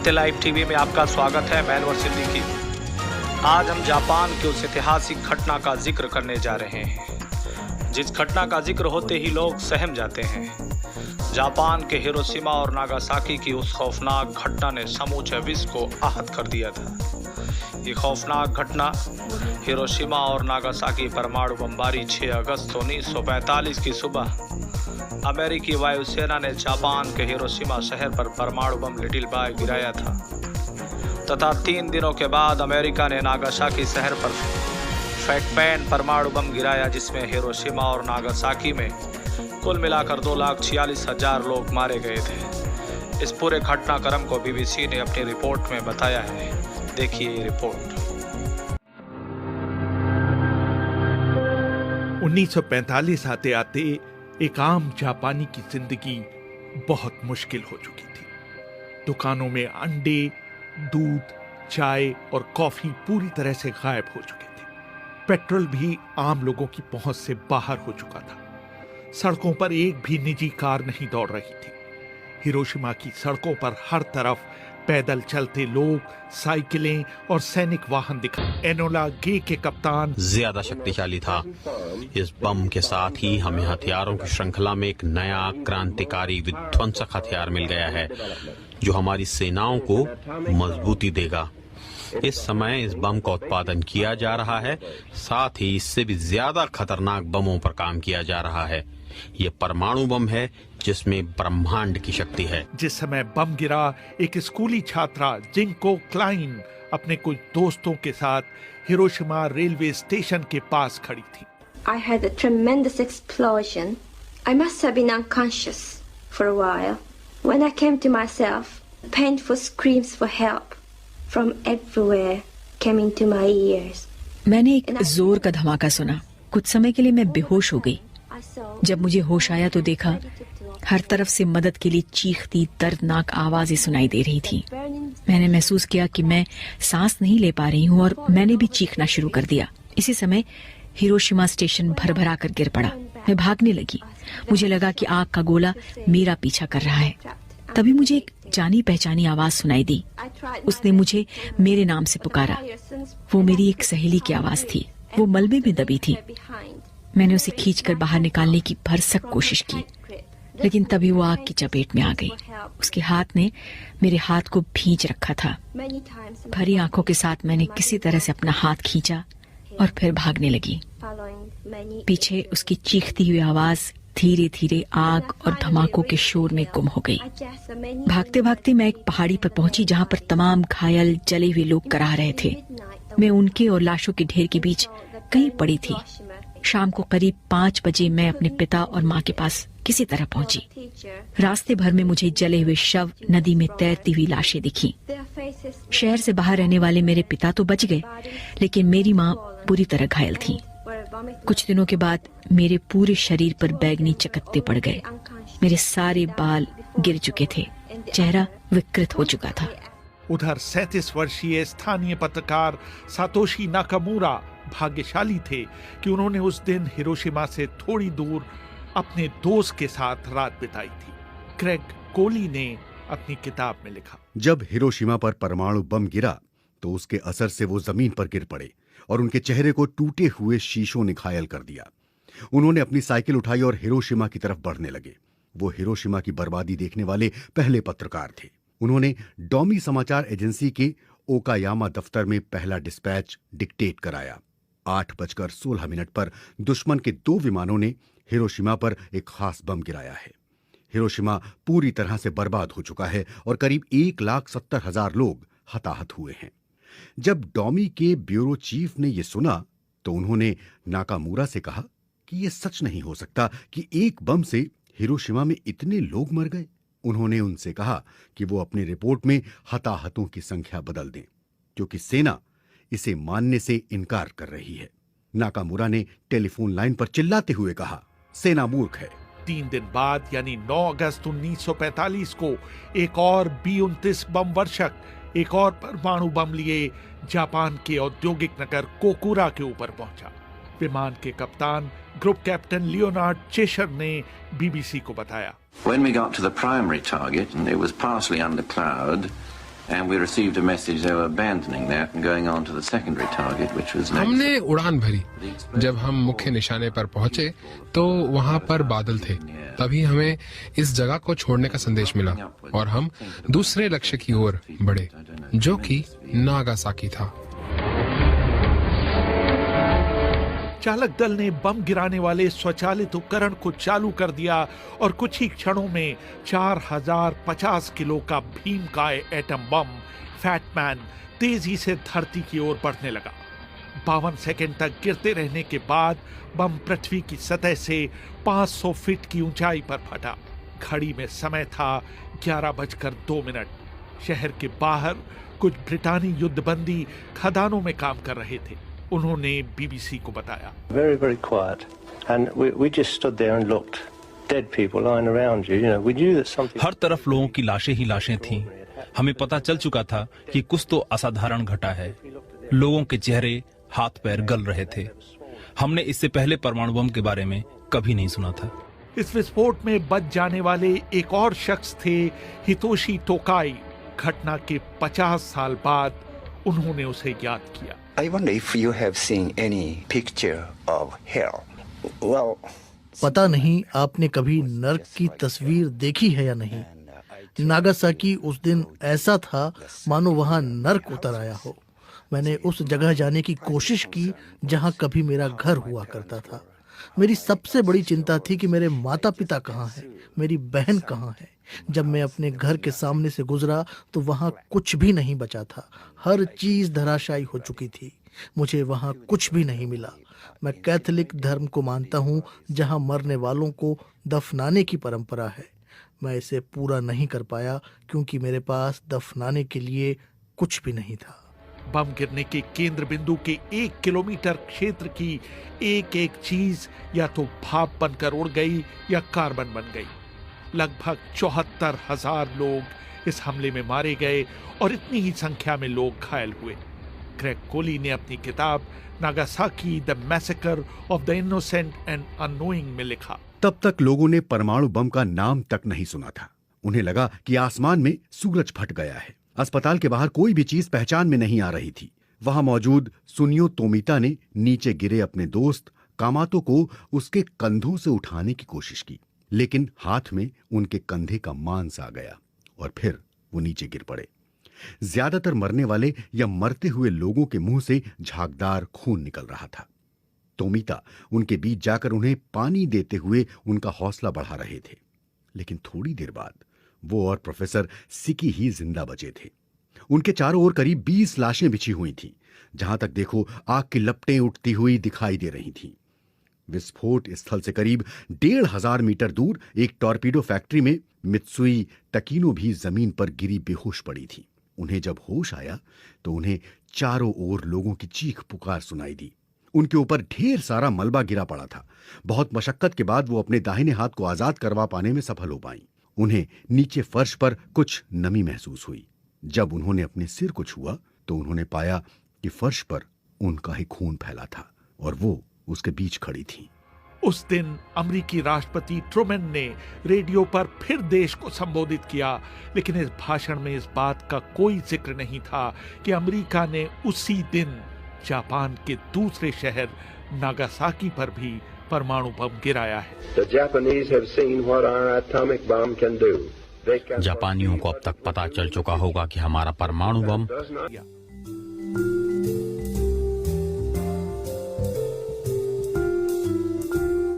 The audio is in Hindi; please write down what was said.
सत्य लाइव टीवी में आपका स्वागत है। मैं अनवर सिद्दीकी। आज हम जापान की उस ऐतिहासिक घटना का जिक्र करने जा रहे हैं जिस घटना का जिक्र होते ही लोग सहम जाते हैं। जापान के हिरोशिमा और नागासाकी की उस खौफनाक घटना ने समूचे विश्व को आहत कर दिया था। ये खौफनाक घटना हिरोशिमा और नागासाकी परमाणु बमबारी 6 अगस्त 1945 की सुबह अमेरिकी वायुसेना ने जापान के हिरोशिमा शहर पर परमाणु बम लिटिल बॉय गिराया था तथा 3 दिनों के बाद अमेरिका ने नागासाकी शहर पर फैट पैन परमाणु बम गिराया, जिसमें हिरोशिमा और नागासाकी में कुल मिलाकर 2,46,000 लोग मारे गए थे। इस पूरे घटनाक्रम को बीबीसी ने अपनी रिपोर्ट में बताया है। देखिए ये रिपोर्ट। 1945 आते आते एक आम जापानी की जिंदगी बहुत मुश्किल हो चुकी थी। दुकानों में अंडे, दूध, चाय और कॉफी पूरी तरह से गायब हो चुके थे। पेट्रोल भी आम लोगों की पहुंच से बाहर हो चुका था। सड़कों पर एक भी निजी कार नहीं दौड़ रही थी। हिरोशिमा की सड़कों पर हर तरफ पैदल चलते लोग, साइकिलें और सैनिक वाहन दिखाई। एनोला गे के कप्तान ज्यादा शक्तिशाली था। इस बम के साथ ही हमें हथियारों की श्रृंखला में एक नया क्रांतिकारी विध्वंसक हथियार मिल गया है जो हमारी सेनाओं को मजबूती देगा। इस समय इस बम का उत्पादन किया जा रहा है, साथ ही इससे भी ज्यादा खतरनाक बमों पर काम किया जा रहा है। ये परमाणु बम है जिसमें ब्रह्मांड की शक्ति है। जिस समय बम गिरा, एक स्कूली छात्रा जिंको क्लाइन अपने कुछ दोस्तों के साथ हिरोशिमा रेलवे स्टेशन के पास खड़ी थी। I had a tremendous explosion. I must have been unconscious for a while. When I came to myself, painful screams for help from everywhere came into my ears. मैंने एक जोर का धमाका सुना। कुछ समय के लिए मैं बेहोश हो गई। जब मुझे होश आया तो देखा हर तरफ से मदद के लिए चीखती दर्दनाक आवाजें सुनाई दे रही थी। मैंने महसूस किया कि मैं सांस नहीं ले पा रही हूँ और मैंने भी चीखना शुरू कर दिया। इसी समय हिरोशिमा स्टेशन भरभरा कर गिर पड़ा। मैं भागने लगी। मुझे लगा कि आग का गोला मेरा पीछा कर रहा है। तभी मुझे एक जानी पहचानी आवाज सुनाई दी। उसने मुझे मेरे नाम से पुकारा। वो मेरी एक सहेली की आवाज थी। वो मलबे में दबी थी। मैंने उसे खींचकर बाहर निकालने की भरसक कोशिश की, लेकिन तभी वो आग की चपेट में आ गई। उसके हाथ ने मेरे हाथ को भींच रखा था। भरी आंखों के साथ मैंने किसी तरह से अपना हाथ खींचा और फिर भागने लगी। पीछे उसकी चीखती हुई आवाज धीरे धीरे आग और धमाकों के शोर में गुम हो गई। भागते भागते मैं एक पहाड़ी पर पहुंची जहां पर तमाम घायल जले हुए लोग कराह रहे थे। मैं उनके और लाशों के ढेर के बीच कहीं पड़ी थी। शाम को करीब 5 बजे मैं अपने पिता और माँ के पास किसी तरह पहुंची। रास्ते भर में मुझे जले हुए शव, नदी में तैरती हुई लाशें दिखी। शहर से बाहर रहने वाले मेरे पिता तो बच गए, लेकिन मेरी माँ पूरी तरह घायल थी। कुछ दिनों के बाद मेरे पूरे शरीर पर बैगनी चकत्ते पड़ गए। मेरे सारे बाल गिर चुके थे। चेहरा विकृत हो चुका था। उधर 37 वर्षीय स्थानीय पत्रकार सातोशी नाकामुरा भाग्यशाली थे कि उन्होंने उस दिन हिरोशिमा से थोड़ी दूर अपने दोस्त के साथ रात बिताई थी। क्रेग कोली ने अपनी किताब में लिखा, जब हिरोशिमा पर परमाणु बम गिरा तो उसके असर से वो जमीन पर गिर पड़े और उनके चेहरे को टूटे हुए शीशों ने घायल कर दिया। उन्होंने अपनी साइकिल उठाई और हिरोशिमा की तरफ बढ़ने लगे। वो हिरोशिमा की बर्बादी देखने वाले पहले पत्रकार थे। उन्होंने डोमी समाचार एजेंसी के ओकायामा दफ्तर में पहला डिस्पैच डिक्टेट कराया। 8:16 पर दुश्मन के 2 विमानों ने हिरोशिमा पर एक खास बम गिराया है। हिरोशिमा पूरी तरह से बर्बाद हो चुका है और करीब 1,70,000 लोग हताहत हुए हैं। जब डोमी के ब्यूरो चीफ ने यह सुना तो उन्होंने नाकामुरा से कहा कि यह सच नहीं हो सकता कि एक बम से हिरोशिमा में इतने लोग मर गए। उन्होंने उनसे कहा कि वो अपनी रिपोर्ट में हताहतों की संख्या बदल दें, क्योंकि सेना इसे मानने से इनकार कर रही है। नाकामुरा ने टेलीफोन लाइन पर चिल्लाते हुए कहा, सेना मूर्ख है। 3 दिन बाद यानी 9 अगस्त 1945 को एक और B-29 बम वर्षक एक और परमाणु बम लिए जापान के औद्योगिक नगर कोकुरा के ऊपर पहुंचा। विमान के कप्तान ग्रुप कैप्टन लियोनार्ड चेशर ने बीबीसी को बताया, When we got to the primary target, and it was partially under cloud, And we received a message they were abandoning that and going on to the secondary target, which was next. हमने उड़ान भरी। जब हम मुख्य निशाने पर पहुंचे तो वहां पर बादल थे। तभी हमें इस जगह को छोड़ने का संदेश मिला और हम दूसरे लक्ष्य की ओर बढ़े, जो कि नागासाकी था। चालक दल ने बम गिराने वाले स्वचालित उपकरण को चालू कर दिया और कुछ ही क्षणों में 4050 किलो का भीमकाय एटम बम फैटमैन तेजी से धरती की ओर बढ़ने लगा। 52 सेकंड तक गिरते रहने के बाद बम पृथ्वी की सतह से 500 फीट की ऊंचाई पर फटा। घड़ी में समय था 11:02। शहर के बाहर कुछ ब्रिटानी युद्धबंदी खदानों में काम कर रहे थे। उन्होंने बीबीसी को बताया, Very, very quiet, and we just stood there and looked. Dead people lying around you. You know, we knew that something. हर तरफ लोगों की लाशें ही लाशें थीं। हमें पता चल चुका था कि कुछ तो असाधारण घटा है। लोगों के चेहरे, हाथ पैर गल रहे थे। हमने इससे पहले परमाणु बम के बारे में कभी नहीं सुना था। इस विस्फोट में बच जाने वाले एक और शख्स थे हितोशी टोकाई। घटना के 50 साल बाद उन्होंने उसे याद किया। I wonder if you have seen any picture of hell. Well, पता नहीं आपने कभी नर्क की तस्वीर देखी है या नहीं। नागासाकी उस दिन ऐसा था मानो वहां नर्क उतर आया हो। मैंने उस जगह जाने की कोशिश की जहां कभी मेरा घर हुआ करता था। मेरी सबसे बड़ी चिंता थी कि मेरे माता पिता कहाँ हैं, मेरी बहन कहाँ है। जब मैं अपने घर के सामने से गुजरा तो वहाँ कुछ भी नहीं बचा था। हर चीज धराशायी हो चुकी थी। मुझे वहाँ कुछ भी नहीं मिला। मैं कैथोलिक धर्म को मानता हूँ जहाँ मरने वालों को दफनाने की परंपरा है। मैं इसे पूरा नहीं कर पाया क्योंकि मेरे पास दफनाने के लिए कुछ भी नहीं था। बम गिरने के केंद्र बिंदु के 1 किलोमीटर क्षेत्र की एक एक चीज या तो भाप बनकर उड़ गई या कार्बन बन गई। लगभग 74,000 लोग इस हमले में मारे गए और इतनी ही संख्या में लोग घायल हुए। ग्रेग कोली ने अपनी किताब Nagasaki the massacre of the innocent and annoying में लिखा, तब तक लोगों ने परमाणु बम का नाम तक नहीं सुना था। उन्हें लगा कि आसमान में सूरज फट गया है। अस्पताल के बाहर कोई भी चीज पहचान में नहीं आ रही थी। वहां मौजूद सुनियो तोमिता ने नीचे गिरे अपने दोस्त कामातो को उसके कंधों से उठाने की कोशिश की, लेकिन हाथ में उनके कंधे का मांस आ गया और फिर वो नीचे गिर पड़े। ज्यादातर मरने वाले या मरते हुए लोगों के मुंह से झागदार खून निकल रहा था। तोमिता उनके बीच जाकर उन्हें पानी देते हुए उनका हौसला बढ़ा रहे थे, लेकिन थोड़ी देर बाद वो और प्रोफेसर सिकी ही जिंदा बचे थे। उनके चारों ओर करीब 20 लाशें बिछी हुई थीं। जहां तक देखो आग की लपटें उठती हुई दिखाई दे रही थीं। विस्फोट स्थल से करीब 1,500 मीटर दूर एक टॉर्पीडो फैक्ट्री में मित्सुई तकीनो भी जमीन पर गिरी बेहोश पड़ी थी। उन्हें जब होश आया तो उन्हें चारों ओर लोगों की चीख पुकार सुनाई दी। उनके ऊपर ढेर सारा मलबा गिरा पड़ा था। बहुत मशक्कत के बाद वो अपने दाहिने हाथ को आजाद करवा पाने में सफल हो पाई। उन्हें नीचे फर्श पर कुछ नमी महसूस हुई। जब उन्होंने अपने सिर को छुआ तो उन्होंने पाया कि फर्श पर उनका ही खून फैला था और वो उसके बीच खड़ी थी। उस दिन अमेरिकी राष्ट्रपति ट्रूमैन ने रेडियो पर फिर देश को संबोधित किया, लेकिन इस भाषण में इस बात का कोई जिक्र नहीं था कि अमेरिका ने उसी दिन जापान के दूसरे शहर नागासाकी पर भी परमाणु बम गिराया है। जापानियों को अब तक पता चल चुका होगा कि हमारा परमाणु बम